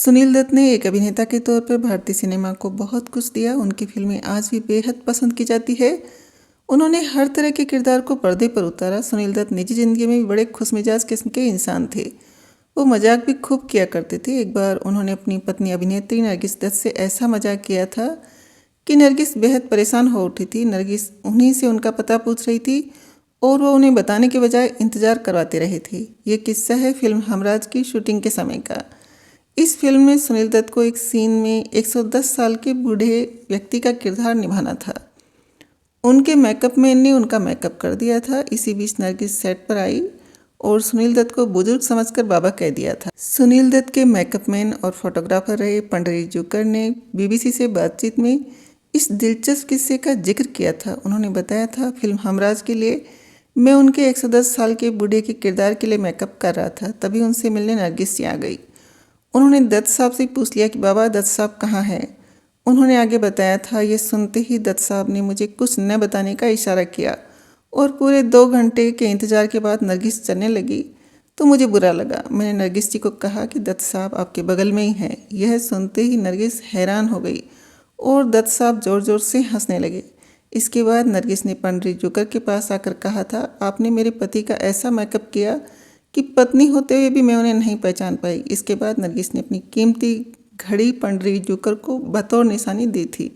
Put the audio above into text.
सुनील दत्त ने एक अभिनेता के तौर पर भारतीय सिनेमा को बहुत कुछ दिया। उनकी फिल्में आज भी बेहद पसंद की जाती है। उन्होंने हर तरह के किरदार को पर्दे पर उतारा। सुनील दत्त निजी जिंदगी में भी बड़े खुशमिजाज किस्म के इंसान थे। वो मजाक भी खूब किया करते थे। एक बार उन्होंने अपनी पत्नी अभिनेत्री नरगिस दत्त से ऐसा मजाक किया था कि नरगिस बेहद परेशान हो उठी थी। नरगिस उन्हीं से उनका पता पूछ रही थी और वो उन्हें बताने के बजाय इंतजार करवाते रहे थे। ये किस्सा है फिल्म हमराज की शूटिंग के समय का। इस फिल्म में सुनील दत्त को एक सीन में 110 साल के बूढ़े व्यक्ति का किरदार निभाना था। उनके मेकअप मैन ने उनका मेकअप कर दिया था। इसी बीच नरगिस सेट पर आई और सुनील दत्त को बुजुर्ग समझकर बाबा कह दिया था। सुनील दत्त के मेकअप मैन और फोटोग्राफर रहे पंडरी जुकर ने बीबीसी से बातचीत में इस दिलचस्प किस्से का जिक्र किया था। उन्होंने बताया था, फिल्म हमराज के लिए मैं उनके 110 साल के बूढ़े के किरदार के लिए मेकअप कर रहा था, तभी उनसे मिलने नरगिस जी आ गई। उन्होंने दत्त साहब से पूछ लिया कि बाबा दत्त साहब कहाँ हैं। उन्होंने आगे बताया था, ये सुनते ही दत्त साहब ने मुझे कुछ न बताने का इशारा किया और पूरे 2 घंटे के इंतज़ार के बाद नरगिस चलने लगी तो मुझे बुरा लगा। मैंने नरगिस जी को कहा कि दत्त साहब आपके बगल में ही हैं। यह सुनते ही नरगिस हैरान हो गई और दत्त साहब ज़ोर ज़ोर से हंसने लगे। इसके बाद नरगिस ने पंडित जुकर के पास आकर कहा था, आपने मेरे पति का ऐसा मेकअप किया कि पत्नी होते हुए भी मैं उन्हें नहीं पहचान पाई। इसके बाद नरगिस ने अपनी कीमती घड़ी पंडित जुकर को बतौर निशानी दी थी।